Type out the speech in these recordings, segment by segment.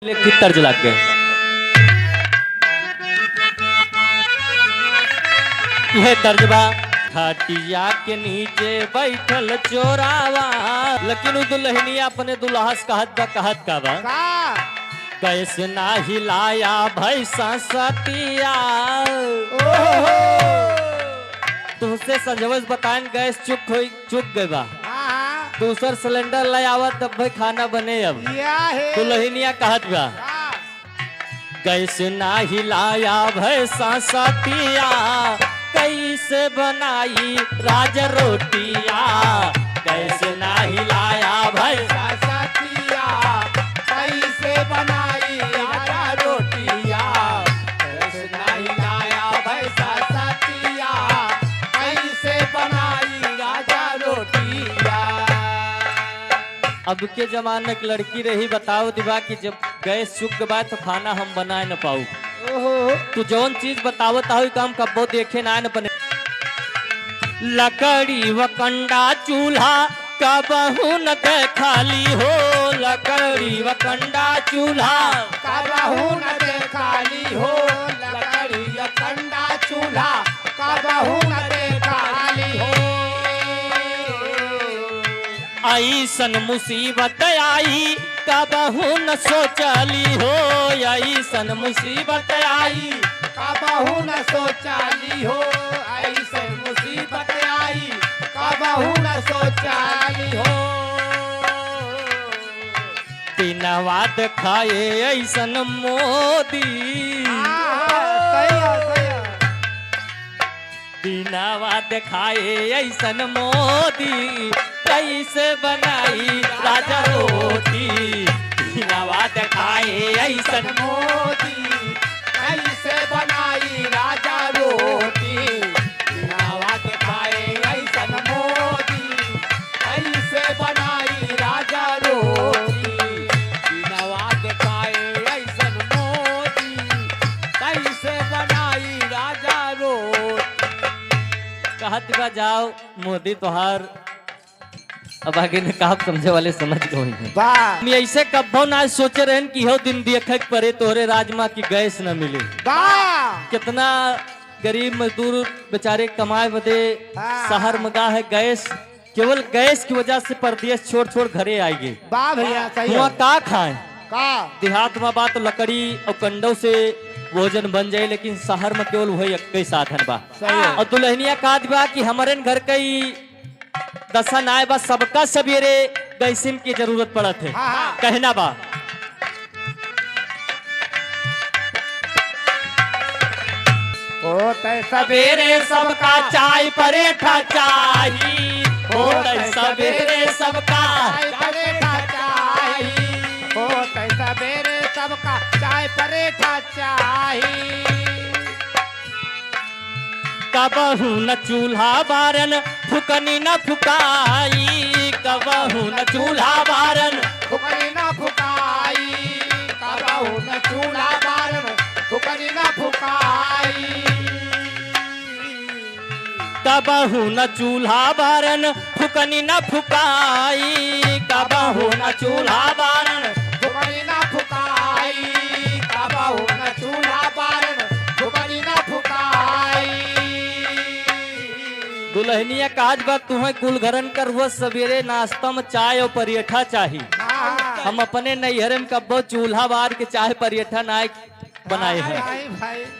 की तर्ज लग गए। यह तर्जबा खटिया के नीचे बैठल चोरावा, लेकिन उ दुल्हनिया अपने दुल्हा से कहत का कैसे ना हिलाया भैंसा सतिया। तुमसे संजवस बताएं गैस चुक गए बा, दूसर सिलेंडर ले आवत तब भाई खाना बने। अब दुल्हनिया कहत बा कैसे ना हिलाया भैंसा सतिया, कैसे बनाई राज रोटिया। कैसे ना हिलाया भैंसा सतिया, कैसे बनाई राजा रोटिया। कैसे ना हिलाया भैंसा सतिया, कैसे बनाई राजा रोटिया। अब के जमाने की लड़की रही बताओ दिवा कि जब गैस चुक गए तो खाना हम बनाए न पाऊ। तू जौन चीज बतावत हो काम कब्बो देखे ना बने। लकड़ी व कंडा चूल्हा कबहू न खाली हो। लकड़ी व कंडा चूल्हा कबहू न खाली हो। लकड़ी व कंडा चूल्हा कबहू न खाली हो। ऐसन मुसीबत आई कबहू न सोचली हो। ऐसन मुसीबत आई कबहू न सोचली हो। ऐसन मुसीबत आई कबहू न सोचली हो। दिनवा खाए ऐसन मोदी, दिनवा खाए ऐसन मोदी, कैसे बनाई राजा रोटी। दिनवा खाए ऐसन मोदी, कैसे बनाई राजा रोटी। दिनवा खाए ऐसन मोदी, कैसे बनाई राजा रोटी। दिनवा खाए ऐसन मोदी, कैसे बनाई राजा रोटी। कहत बा जाओ मोदी तोहार अब आगे ने कहा समझे वाले समझ गए। ऐसे कब्बो ना सोचे रहन कि हो दिन देखे परे तोहरे राजमा की गैस न मिले। कितना गरीब मजदूर बेचारे कमाए बदे शहर में गा है गैस, केवल गैस की वजह से परदेश छोड़ छोड़ घरे आएंगे। वहाँ का खाए देहात में बात लकड़ी और कंडों से भोजन बन जाए, लेकिन शहर में केवल वही एक साधन बा। और दुल्हनिया कहा बा कि हमारे घर कई दसन आए बा, सबका सवेरे गैसिन की जरूरत पड़त है। कहना बा सवेरे सबका चाय परेठा चाहिए। सवेरे सबका परेठा चाहिए। सवेरे सबका चाय परेठा चाहिए। कबहू न चूल्हा बारन फुकनी न फुकाई। कबहू न चूल्हा बारन फुकनी न फुकाई। कबहू न चूल्हा बारन फुकनी न फुकाई। कबहू न चूल्हा बारन फुकनी न फुकाई। कबहू न चूल्हा बारन फुकनी न फुकाई। कबहू न चूल्हा बारन फुकनी न फुकाई। दुल्हनिया काज बा तुम्हें कुलघरन कर वो सवेरे नाश्ता में चाय और परेठा चाहिए। हम अपने नैहर में कब्बो चूल्हा बार के चाय परेठा ना बनाए हैं।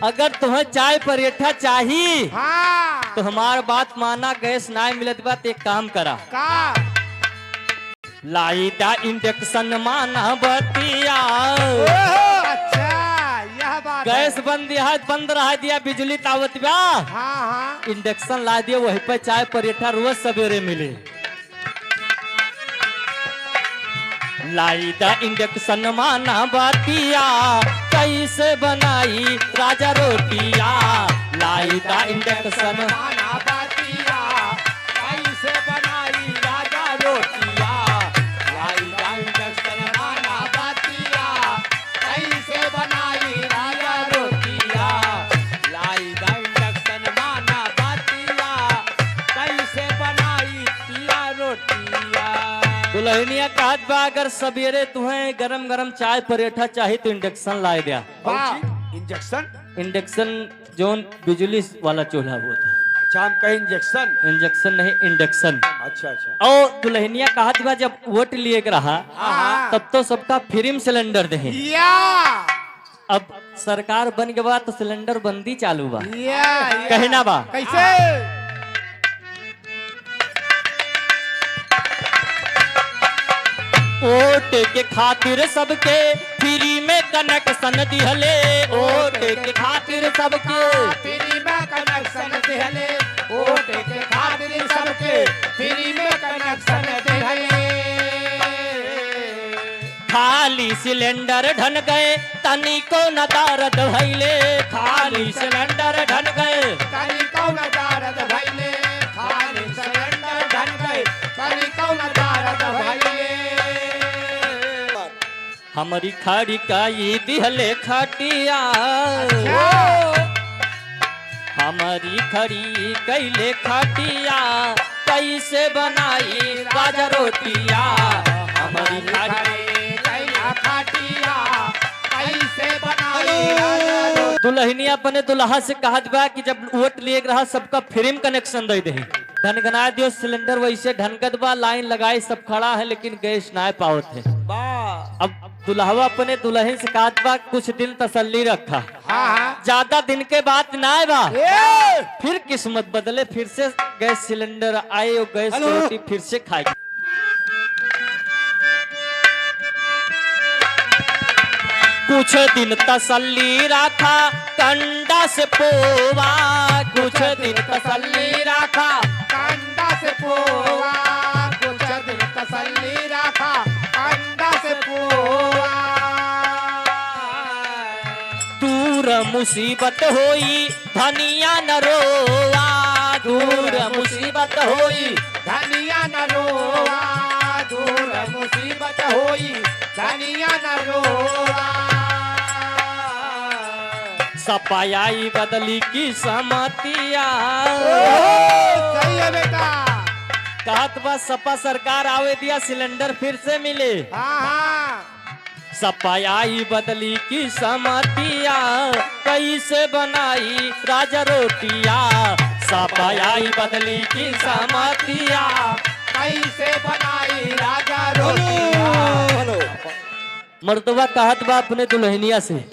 अगर तुम्हें चाय परेठा चाहिए तो हमार बात माना, गैस ना मिलत बात एक काम करा लाइटा इंडक्शन माना बतिया। गैस बंद रहा दिया, बिजली तावत बा इंडक्शन ला दिया, वहीं पर चाय परेठा रोज सवेरे मिले। लाइटा इंडक्शन माना बतिया, कैसे बनाई राजा रोटिया। लाइटा इंडक्शन माना बतिया, कैसे बनाई राजा रोटिया। लाइटा इंडक्शन माना बतिया, कैसे बनाई राजा रोटिया। लाइटा इंडक्शन माना बतिया, कैसे बनाई तिया रोटिया। दुल्हनिया कहत बा अगर सवेरे तुम्हें गरम गरम चाय परेठा चाहिए तो इंडक्शन लाए दिया। इंजेक्शन? इंडक्शन जोन बिजली वाला चूल्हा वो था। अच्छा हम कहीं इंजेक्शन? इंजेक्शन नहीं इंडक्शन। अच्छा अच्छा। और दुल्हनिया कहत बा जब वोट लिए रहा तब तो सबका फ्री में सिलेंडर दे। अब सरकार बन गया तो सिलेंडर बंदी चालू बा। कहना बा कैसे? वोट के खातिर सबके फ्री में कनेक्शन दिहले। वोट के खातिर सबके फ्री में कनेक्शन दिहले। वोट के खातिर सबके फ्री में कनेक्शन दिहले। खाली सिलेंडर ढन गए तनी को न दर्द भइले। खाली सिलेंडर ढन गए तनी को न दर्द भइले। खाली सिलेंडर ढन गए तनी को न दर्द भइले। हमारी खाड़ी का ये दिहले खटिया। हमारी खड़ी कैले खटिया कैसे बनाई राजा रोटिया। हमारी खड़ी खटिया कैसे बनाई। दुल्हनिया अपने दुल्हा से कहत बा कि जब वोट लिए रहा सबका फ्री में कनेक्शन दे दे। ढनगना दियो सिलेंडर वैसे ढनगत बा लाइन लगाए सब खड़ा है लेकिन गैस ना पावत है। अब दुल्हवा अपने दुल्हन से कहत बा कुछ दिन तसल्ली रखा। ज्यादा दिन के बाद ना बा फिर किस्मत बदले फिर से गैस सिलेंडर आए और गैस की रोटी फिर से खाएगी। कुछ दिन तसल्ली रखा कंडा से पोवा। कुछ दिन तसल्ली रखा कंडा से पोवा। कुछ दिन तसल्ली रखा कंडा से पोवा। दूर मुसीबत होई धनिया न रोवा। दूर मुसीबत होई धनिया न रोवा। दूर मुसीबत होई धनिया न रोवा। सपाई बदली की समतिया। सही है बेटा। कहत बा सपा सरकार आवे दिया सिलेंडर फिर से मिले। सपाई बदली की समतिया कैसे बनाई राजा रोटिया। सपाई बदली की समतिया कैसे बनाई राजा रोटिया। मर्दवा कहत बा अपने दुल्हनिया से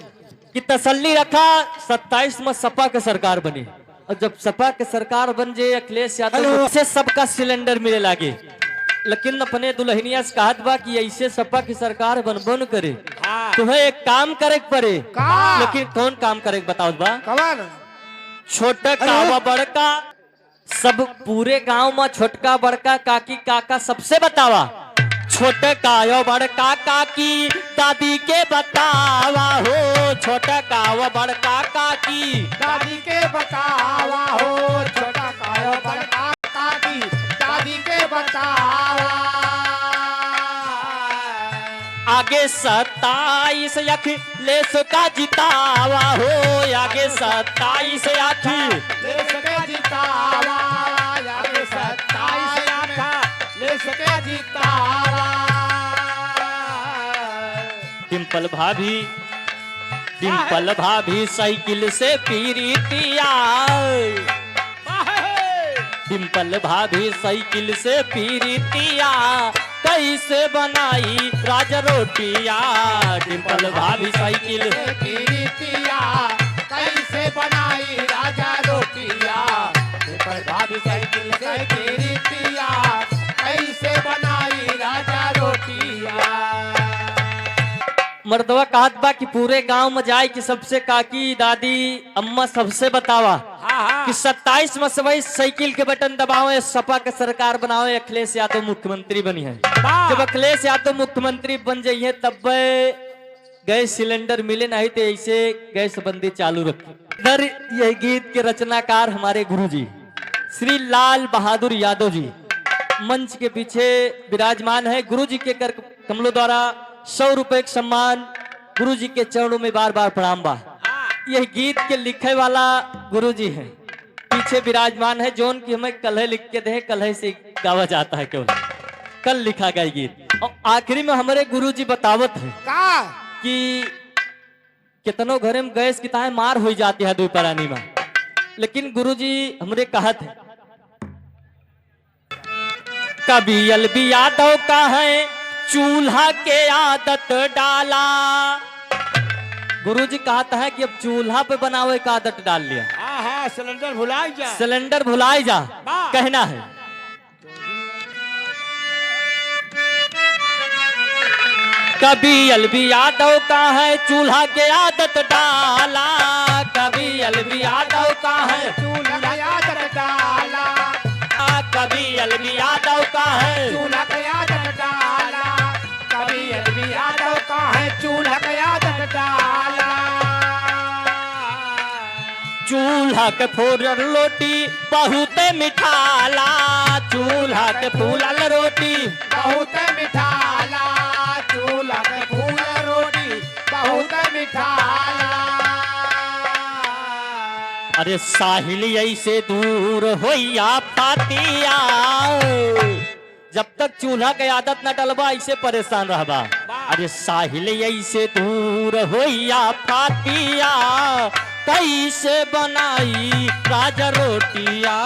कि तसल्ली रखा 27 में सपा के सरकार बनी। और जब सपा के सरकार बन जाए अखिलेश यादव से सबका सिलेंडर मिले लागे। लेकिन अपने दुल्हनिया से कहत बा कि ऐसे सपा की सरकार बनबो न करे तुम्हें एक काम करे पड़े। लेकिन कौन काम करे बताओ बा? छोटा कावा बड़का सब पूरे गांव में छोटका बड़का काकी काका सबसे बतावा। छोटे कायो बड़का काकी दादी के बतावा हो। छोटा कायो बड़का काकी दादी के बतावा हो। छोटा कायो बड़का काकी दादी के बतावा। आगे 27 अखिलेश का जितावा हो। आगे 27 अखिलेश के जितावा। आगे 27 अखिलेश के जितावा। डिम्पल भाभी साइकिल से पीरीतिया। डिम्पल भाभी साइकिल से पीरीतिया कैसे बनाई राजा रोटिया। डिम्पल भाभी साइकिल से पीरीतिया कैसे बनाई राजा रोटिया। डिम्पल भाभी साइकिल से पीरीतिया कैसे बनाई राजा रोटिया। मर्दवा कहत बा कि पूरे गांव में जाए कि सबसे काकी दादी अम्मा सबसे बतावा कि 27 में सबई साइकिल के बटन दबावे सपा के सरकार बनावे अखिलेश यादव मुख्यमंत्री बनी है। जब अखिलेश यादव मुख्यमंत्री बन जाइए तब गैस सिलेंडर मिले नहीं तो ऐसे गैस बंदी चालू रखी। इधर यह गीत के रचनाकार हमारे गुरुजी श्री लाल बहादुर यादव जी मंच के पीछे विराजमान है। गुरुजी के कर कमलों द्वारा 100 रुपए का सम्मान गुरुजी के चरणों में बार बार प्रणाम बा। यह गीत के लिखे वाला गुरुजी है पीछे विराजमान है जोन की हमें कलह लिख के दे कलह से गावा जाता है केवल। कल लिखा गया गीत। और आखिरी में हमारे गुरुजी बतावत है का कि कितनों घरे में गैस की ताए मार हो जाती है दोपहरानी में, लेकिन गुरुजी हमरे कहत है कभी अलबी यादव का है चूल्हा के आदत डाला। गुरुजी कहता है कि अब चूल्हा पे बनावे का आदत डाल लिया। हाँ हाँ सिलेंडर भुलाई जा, सिलेंडर भुलाई जा कहना है। कभी अलबी यादव का है चूल्हा के आदत डाला, कभी अलबी यादव का है चूल्हा का आदत डाला, कभी अलबी यादव का है चूल्हा का आदत डाला, कभी अलबी यादव का है चूल्हा का आदत डाला। चूल्हा के फूलल रोटी बहुत मिठाला, चूल्हा के फूलल रोटी बहुत मिठाला, चूल्हा के फूल रोटी बहुत मिठाला। अरे साहिल ऐसे दूर होइया फातिया, जब तक चूल्हा के आदत न डलबा ऐसे परेशान रहबा। अरे साहिल ऐसे दूर होइया फातिया, कैसे बनाई राजा रोटिया।